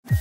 On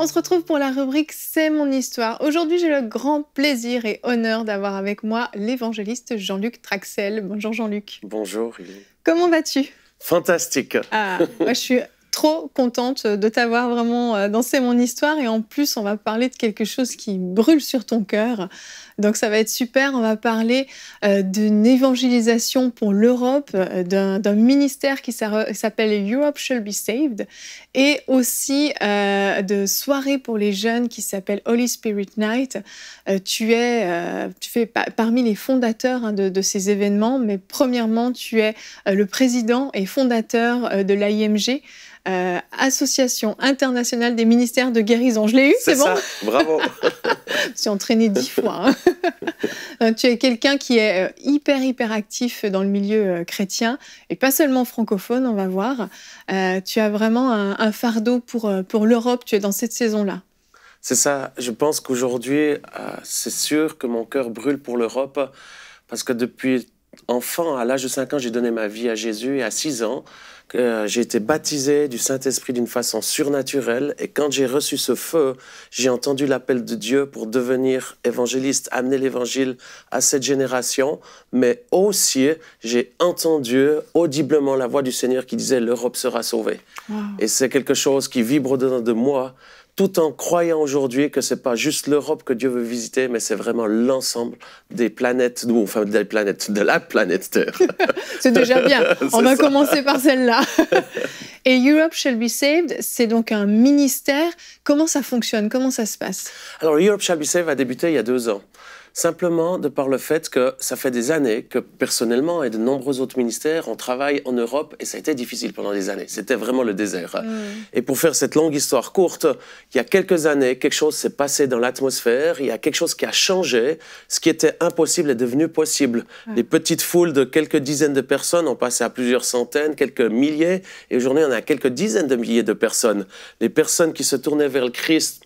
se retrouve pour la rubrique C'est mon histoire. Aujourd'hui, j'ai le grand plaisir et honneur d'avoir avec moi l'évangéliste Jean-Luc Traxel. Bonjour Jean-Luc. Bonjour. Comment vas-tu? Fantastique. Ah, moi, je suis trop contente de t'avoir vraiment dans C'est mon histoire. Et en plus, on va parler de quelque chose qui brûle sur ton cœur. Donc ça va être super. On va parler d'une évangélisation pour l'Europe, d'un ministère qui s'appelle Europe Shall Be Saved, et aussi de soirées pour les jeunes qui s'appelle Holy Spirit Night. Tu fais parmi les fondateurs de ces événements, mais premièrement, tu es le président et fondateur de l'AIMG, Association internationale des ministères de guérison. Je l'ai eu, c'est bon? Ça, bravo. Je suis entraînée 10 fois. Hein. Tu es quelqu'un qui est hyper actif dans le milieu chrétien, et pas seulement francophone, on va voir. Tu as vraiment un fardeau pour l'Europe, tu es dans cette saison-là. C'est ça, je pense qu'aujourd'hui, c'est sûr que mon cœur brûle pour l'Europe, parce que depuis enfant, à l'âge de 5 ans, j'ai donné ma vie à Jésus, et à 6 ans, j'ai été baptisé du Saint-Esprit d'une façon surnaturelle, et quand j'ai reçu ce feu, j'ai entendu l'appel de Dieu pour devenir évangéliste, amener l'évangile à cette génération, mais aussi j'ai entendu audiblement la voix du Seigneur qui disait « l'Europe sera sauvée ». Et c'est quelque chose qui vibre au-dedans de moi, tout en croyant aujourd'hui que c'est pas juste l'Europe que Dieu veut visiter, mais c'est vraiment l'ensemble des planètes, enfin de la planète Terre. C'est déjà bien. On va commencer par celle-là. Et Europe Shall Be Saved, c'est donc un ministère. Comment ça fonctionne? Comment ça se passe? Alors, Europe Shall Be Saved a débuté il y a 2 ans. Simplement de par le fait que ça fait des années que personnellement et de nombreux autres ministères, on travaille en Europe et ça a été difficile pendant des années. C'était vraiment le désert. Et pour faire cette longue histoire courte, il y a quelques années, quelque chose s'est passé dans l'atmosphère, il y a quelque chose qui a changé. Ce qui était impossible est devenu possible. Les petites foules de quelques dizaines de personnes ont passé à plusieurs centaines, quelques milliers, et aujourd'hui on a quelques dizaines de milliers de personnes. Les personnes qui se tournaient vers le Christ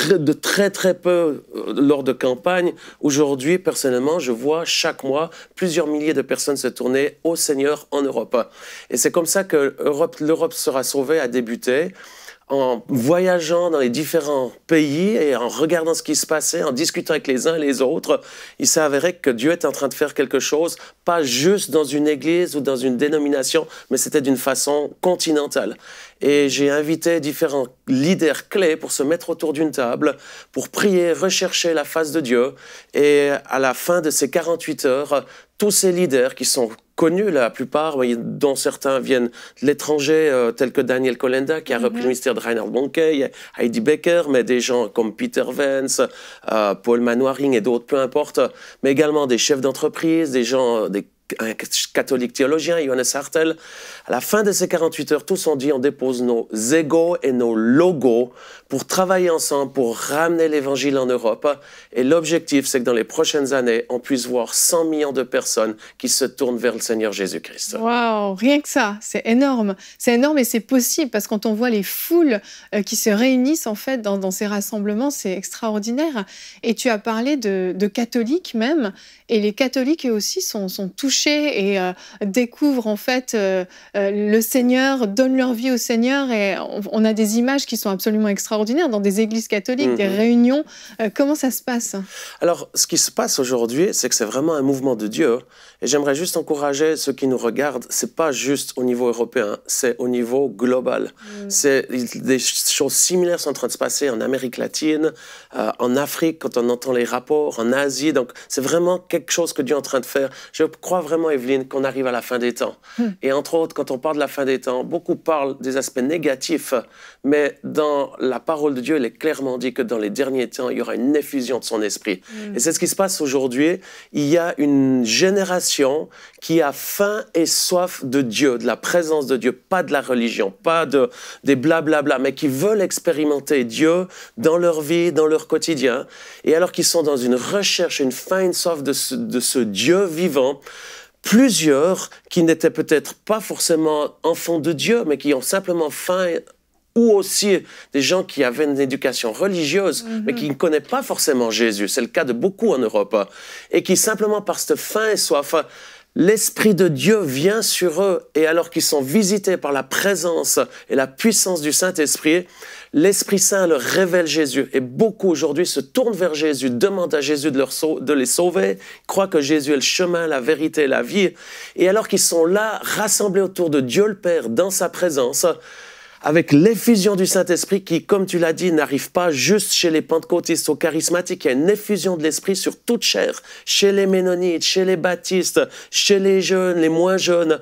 de très peu lors de campagne. Aujourd'hui, personnellement, je vois chaque mois plusieurs milliers de personnes se tourner au Seigneur en Europe. Et c'est comme ça que l'Europe sera sauvée a débuté. En voyageant dans les différents pays et en regardant ce qui se passait, en discutant avec les uns et les autres, il s'est avéré que Dieu est en train de faire quelque chose, pas juste dans une église ou dans une dénomination, mais c'était d'une façon continentale. Et j'ai invité différents leaders clés pour se mettre autour d'une table, pour prier, rechercher la face de Dieu. Et à la fin de ces 48 heures, tous ces leaders qui sont connus, la plupart, dont certains viennent de l'étranger, tels que Daniel Kolenda, qui a repris le ministère de Reinhard Bonnke, Heidi Becker, mais des gens comme Peter Vance, Paul Manwaring et d'autres, peu importe, mais également des chefs d'entreprise, des gens, un catholique théologien, Johannes Hartel. À la fin de ces 48 heures, tous ont dit on dépose nos égos et nos logos pour travailler ensemble, pour ramener l'évangile en Europe. Et l'objectif, c'est que dans les prochaines années, on puisse voir 100 millions de personnes qui se tournent vers le Seigneur Jésus-Christ. Waouh, rien que ça, c'est énorme. C'est énorme et c'est possible parce que quand on voit les foules qui se réunissent en fait dans ces rassemblements, c'est extraordinaire. Et tu as parlé de catholiques même. Et les catholiques eux aussi sont touchés et découvrent en fait le Seigneur, donnent leur vie au Seigneur, et on a des images qui sont absolument extraordinaires dans des églises catholiques, des réunions. Comment ça se passe? Alors, ce qui se passe aujourd'hui, c'est que c'est vraiment un mouvement de Dieu. Et j'aimerais juste encourager ceux qui nous regardent, c'est pas juste au niveau européen, c'est au niveau global. Des choses similaires sont en train de se passer en Amérique latine, en Afrique, quand on entend les rapports, en Asie. Donc, c'est vraiment quelque chose que Dieu est en train de faire. Je crois vraiment, Evelyne, qu'on arrive à la fin des temps. Et entre autres, quand on parle de la fin des temps, beaucoup parlent des aspects négatifs, mais dans la parole de Dieu, il est clairement dit que dans les derniers temps, il y aura une effusion de son esprit. Et c'est ce qui se passe aujourd'hui. Il y a une génération qui a faim et soif de Dieu, de la présence de Dieu, pas de la religion, pas des blablabla, mais qui veulent expérimenter Dieu dans leur vie, dans leur quotidien. Et alors qu'ils sont dans une recherche, une faim, une soif de ce Dieu vivant, plusieurs qui n'étaient peut-être pas forcément enfants de Dieu, mais qui ont simplement faim ou aussi des gens qui avaient une éducation religieuse, mais qui ne connaissent pas forcément Jésus. C'est le cas de beaucoup en Europe. Et qui, simplement par cette faim et soif, l'Esprit de Dieu vient sur eux, et alors qu'ils sont visités par la présence et la puissance du Saint-Esprit, l'Esprit Saint leur révèle Jésus. Et beaucoup aujourd'hui se tournent vers Jésus, demandent à Jésus de les sauver, croient que Jésus est le chemin, la vérité, la vie. Et alors qu'ils sont là, rassemblés autour de Dieu le Père, dans sa présence, avec l'effusion du Saint-Esprit qui, comme tu l'as dit, n'arrive pas juste chez les pentecôtistes ou charismatiques. Il y a une effusion de l'Esprit sur toute chair, chez les ménonites, chez les baptistes, chez les jeunes, les moins jeunes.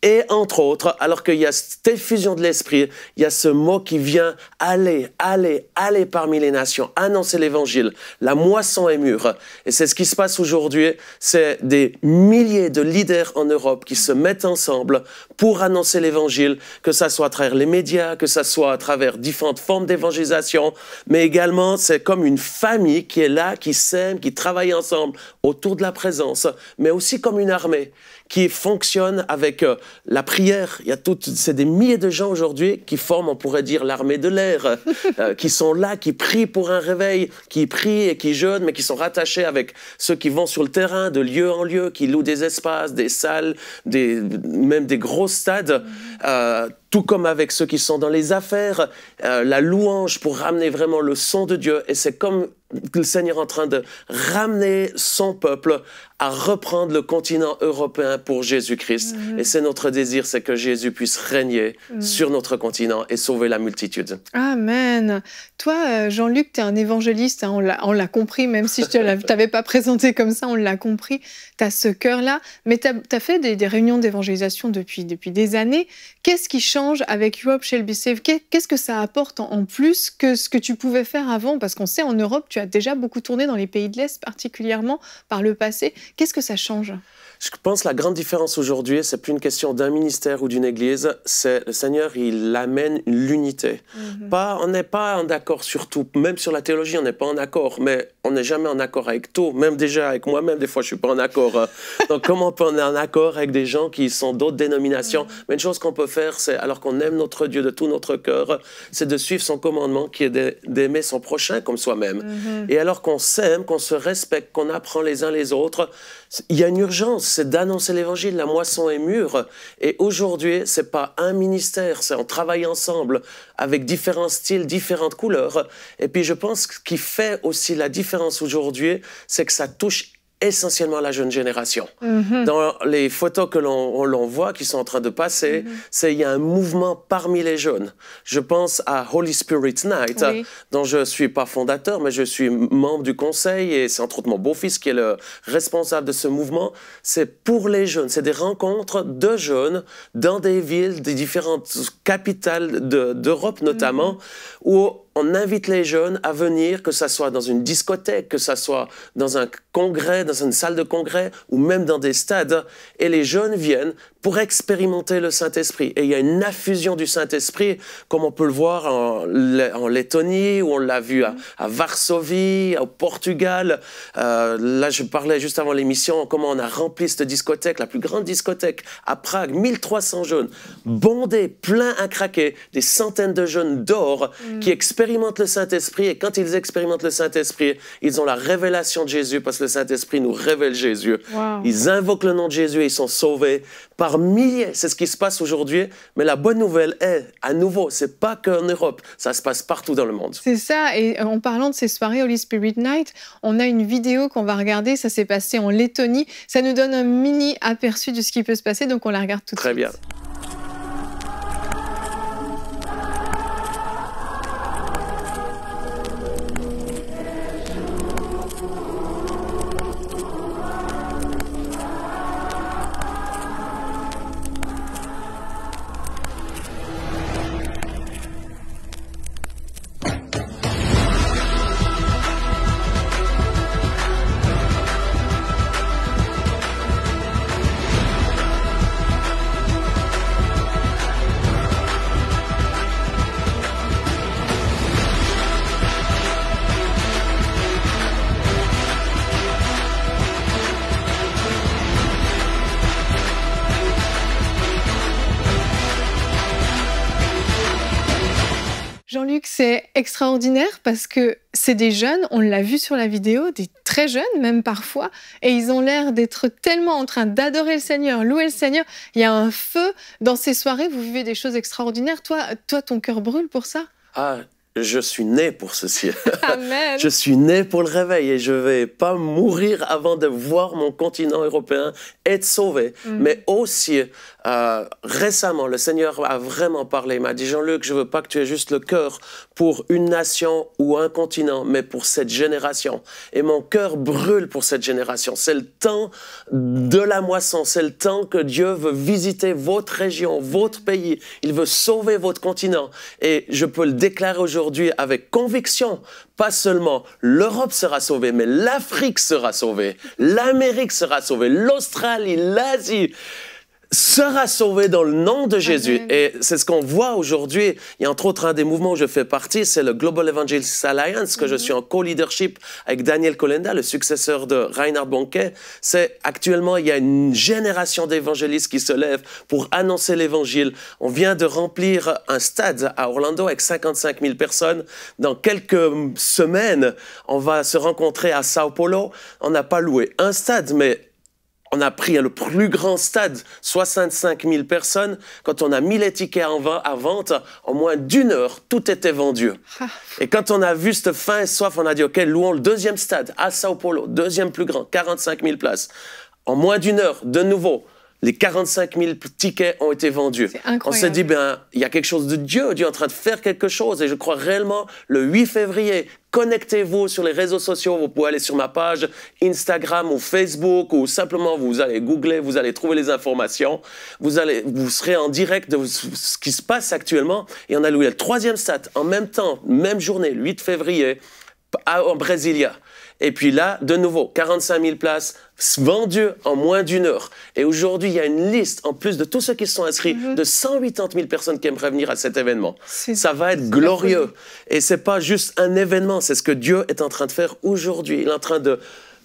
Et entre autres, alors qu'il y a cette effusion de l'Esprit, il y a ce mot qui vient « Allez, allez, allez parmi les nations, annoncer l'Évangile. La moisson est mûre. » Et c'est ce qui se passe aujourd'hui. C'est des milliers de leaders en Europe qui se mettent ensemble pour annoncer l'Évangile, que ça soit à travers les médias, que ça soit à travers différentes formes d'évangélisation, mais également c'est comme une famille qui est là, qui s'aime, qui travaille ensemble autour de la présence, mais aussi comme une armée qui fonctionne avec la prière. C'est des milliers de gens aujourd'hui qui forment, on pourrait dire, l'armée de l'air, qui sont là, qui prient pour un réveil, qui prient et qui jeûnent, mais qui sont rattachés avec ceux qui vont sur le terrain, de lieu en lieu, qui louent des espaces, des salles, même des gros stades, tout comme avec ceux qui sont dans les affaires, la louange pour ramener vraiment le son de Dieu. Et c'est comme le Seigneur est en train de ramener son peuple à reprendre le continent européen pour Jésus-Christ. Et c'est notre désir, c'est que Jésus puisse régner sur notre continent et sauver la multitude. Amen. Toi, Jean-Luc, tu es un évangéliste, hein, on l'a compris, même si je ne t'avais pas présenté comme ça, on l'a compris. Tu as ce cœur-là, mais tu as fait des réunions d'évangélisation depuis des années. Qu'est-ce qui change avec Europe Shall Be Saved? Qu'est-ce que ça apporte en plus que ce que tu pouvais faire avant? Parce qu'on sait, en Europe, tu as déjà beaucoup tourné dans les pays de l'Est, particulièrement par le passé. Qu'est-ce que ça change? Je pense que la grande différence aujourd'hui, c'est plus une question d'un ministère ou d'une église, c'est le Seigneur, il amène l'unité. On n'est pas en accord sur tout, même sur la théologie, on n'est pas en accord, mais on n'est jamais en accord avec tout, même déjà avec moi-même, des fois je ne suis pas en accord. Donc comment on peut être en accord avec des gens qui sont d'autres dénominations? Mais une chose qu'on peut faire, c'est, alors qu'on aime notre Dieu de tout notre cœur, c'est de suivre son commandement qui est d'aimer son prochain comme soi-même. Et alors qu'on s'aime, qu'on se respecte, qu'on apprend les uns les autres, il y a une urgence, c'est d'annoncer l'Évangile, la moisson est mûre. Et aujourd'hui, ce n'est pas un ministère, c'est on travaille ensemble avec différents styles, différentes couleurs. Et puis je pense que ce qui fait aussi la différence aujourd'hui, c'est que ça touche essentiellement la jeune génération. Dans les photos que l'on voit qui sont en train de passer, il y a un mouvement parmi les jeunes. Je pense à Holy Spirit Night, dont je ne suis pas fondateur, mais je suis membre du conseil et c'est entre autres mon beau-fils qui est le responsable de ce mouvement. C'est pour les jeunes, c'est des rencontres de jeunes dans des villes, des différentes capitales d'Europe notamment, où on invite les jeunes à venir, que ce soit dans une discothèque, que ce soit dans un congrès, dans une salle de congrès, ou même dans des stades. Et les jeunes viennent pour expérimenter le Saint-Esprit. Et il y a une affusion du Saint-Esprit, comme on peut le voir en Lettonie, où on l'a vu à Varsovie, au Portugal. Là, je parlais juste avant l'émission, comment on a rempli cette discothèque, la plus grande discothèque à Prague, 1300 jeunes, bondés, pleins à craquer, des centaines de jeunes d'or qui expérimentent le Saint-Esprit. Et quand ils expérimentent le Saint-Esprit, ils ont la révélation de Jésus, parce que le Saint-Esprit nous révèle Jésus. Ils invoquent le nom de Jésus et ils sont sauvés par milliers. C'est ce qui se passe aujourd'hui. Mais la bonne nouvelle est, à nouveau, c'est pas qu'en Europe, ça se passe partout dans le monde. C'est ça. Et en parlant de ces soirées Holy Spirit Night, on a une vidéo qu'on va regarder. Ça s'est passé en Lettonie. Ça nous donne un mini aperçu de ce qui peut se passer. Donc on la regarde tout de suite. Très bien. c'est extraordinaire parce que c'est des jeunes, on l'a vu sur la vidéo, des très jeunes même parfois, et ils ont l'air d'être tellement en train d'adorer le Seigneur, louer le Seigneur. Il y a un feu dans ces soirées, vous vivez des choses extraordinaires. Toi, ton cœur brûle pour ça? Ah, je suis né pour ceci. Amen. Je suis né pour le réveil et je ne vais pas mourir avant de voir mon continent européen être sauvé. Mais aussi, récemment, le Seigneur a vraiment parlé. Il m'a dit, Jean-Luc, je ne veux pas que tu aies juste le cœur pour une nation ou un continent, mais pour cette génération. Et mon cœur brûle pour cette génération. C'est le temps de la moisson. C'est le temps que Dieu veut visiter votre région, votre pays. Il veut sauver votre continent. Et je peux le déclarer aujourd'hui avec conviction, pas seulement l'Europe sera sauvée, mais l'Afrique sera sauvée, l'Amérique sera sauvée, l'Australie, l'Asie sera sauvée dans le nom de Jésus. Amen. Et c'est ce qu'on voit aujourd'hui. Il y a entre autres un des mouvements où je fais partie, c'est le Global Evangelist Alliance, que je suis en co-leadership avec Daniel Kolenda, le successeur de Reinhard Bonnke. C'est actuellement, il y a une génération d'évangélistes qui se lèvent pour annoncer l'évangile. On vient de remplir un stade à Orlando avec 55 000 personnes. Dans quelques semaines, on va se rencontrer à Sao Paulo. On n'a pas loué un stade, mais on a pris le plus grand stade, 65 000 personnes. Quand on a mis les tickets à vente, en moins d'une heure, tout était vendu. Et quand on a vu cette faim et soif, on a dit, OK, louons le deuxième stade à Sao Paulo, deuxième plus grand, 45 000 places. En moins d'une heure, de nouveau, les 45 000 tickets ont été vendus. On s'est dit, il y a quelque chose de Dieu. Dieu est en train de faire quelque chose. Et je crois réellement, le 8 février, connectez-vous sur les réseaux sociaux. Vous pouvez aller sur ma page Instagram ou Facebook, ou simplement vous allez googler, vous allez trouver les informations. Vous serez en direct de ce qui se passe actuellement. Et on a loué le troisième stade en même temps, même journée, le 8 février, en Brasilia. Et puis là, de nouveau, 45 000 places vendues en moins d'une heure. Et aujourd'hui, il y a une liste, en plus de tous ceux qui sont inscrits, de 180 000 personnes qui aimeraient venir à cet événement. Ça va être glorieux. Et c'est pas juste un événement, c'est ce que Dieu est en train de faire aujourd'hui. Il est en train de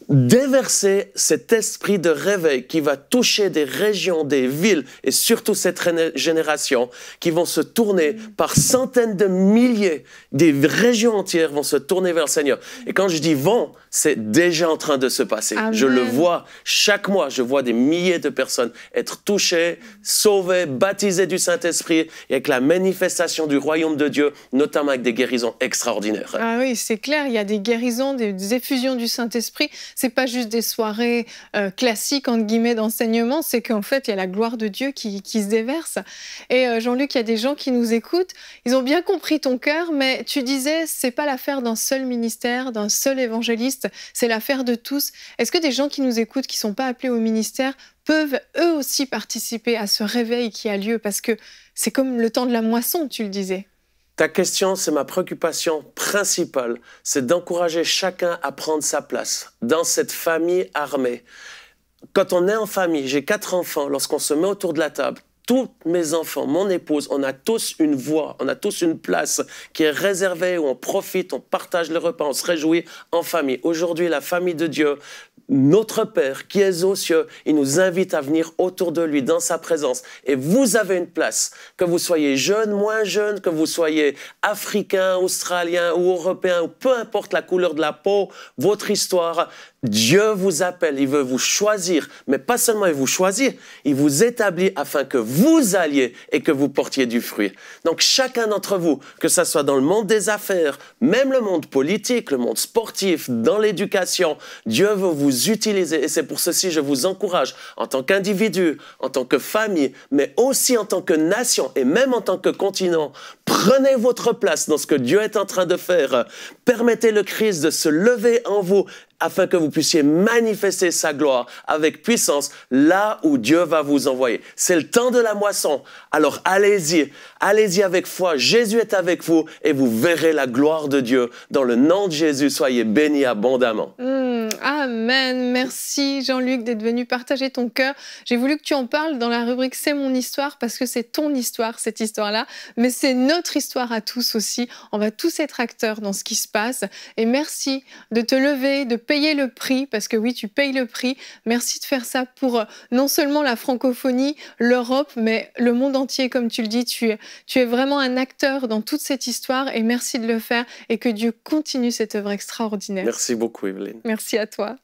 déverser cet esprit de réveil qui va toucher des régions, des villes et surtout cette génération qui vont se tourner par centaines de milliers, des régions entières vont se tourner vers le Seigneur. Et quand je dis vont, c'est déjà en train de se passer. Amen. Je le vois chaque mois, je vois des milliers de personnes être touchées, sauvées, baptisées du Saint-Esprit et avec la manifestation du royaume de Dieu, notamment avec des guérisons extraordinaires. Ah oui, c'est clair, il y a des guérisons, des effusions du Saint-Esprit. C'est pas juste des soirées classiques, entre guillemets, d'enseignement, c'est qu'en fait, il y a la gloire de Dieu qui se déverse. Et Jean-Luc, il y a des gens qui nous écoutent, ils ont bien compris ton cœur, mais tu disais, c'est pas l'affaire d'un seul ministère, d'un seul évangéliste, c'est l'affaire de tous. Est-ce que des gens qui nous écoutent, qui sont pas appelés au ministère, peuvent eux aussi participer à ce réveil qui a lieu? Parce que c'est comme le temps de la moisson, tu le disais. Ta question, c'est ma préoccupation principale, c'est d'encourager chacun à prendre sa place dans cette famille armée. Quand on est en famille, j'ai 4 enfants, lorsqu'on se met autour de la table, tous mes enfants, mon épouse, on a tous une voix, on a tous une place qui est réservée où on profite, on partage le repas, on se réjouit en famille. Aujourd'hui, la famille de Dieu, notre Père qui est aux cieux, il nous invite à venir autour de lui, dans sa présence. Et vous avez une place, que vous soyez jeune, moins jeune, que vous soyez africain, australien ou européen, ou peu importe la couleur de la peau, votre histoire, Dieu vous appelle, il veut vous choisir, mais pas seulement il vous choisit, il vous établit afin que vous alliez et que vous portiez du fruit. Donc chacun d'entre vous, que ce soit dans le monde des affaires, même le monde politique, le monde sportif, dans l'éducation, Dieu veut vous utiliser et c'est pour ceci je vous encourage en tant qu'individu, en tant que famille, mais aussi en tant que nation et même en tant que continent. Prenez votre place dans ce que Dieu est en train de faire. Permettez le Christ de se lever en vous afin que vous puissiez manifester sa gloire avec puissance là où Dieu va vous envoyer. C'est le temps de la moisson. Alors allez-y, allez-y avec foi. Jésus est avec vous et vous verrez la gloire de Dieu. Dans le nom de Jésus, soyez bénis abondamment. Amen. Amen. Merci Jean-Luc d'être venu partager ton cœur. J'ai voulu que tu en parles dans la rubrique C'est mon histoire parce que c'est ton histoire, cette histoire-là, mais c'est notre histoire à tous aussi. On va tous être acteurs dans ce qui se passe. Et merci de te lever, de payer le prix, parce que oui, tu payes le prix. Merci de faire ça pour non seulement la francophonie, l'Europe, mais le monde entier, comme tu le dis. Tu es vraiment un acteur dans toute cette histoire et merci de le faire et que Dieu continue cette œuvre extraordinaire. Merci beaucoup, Evelyne. Merci à toi.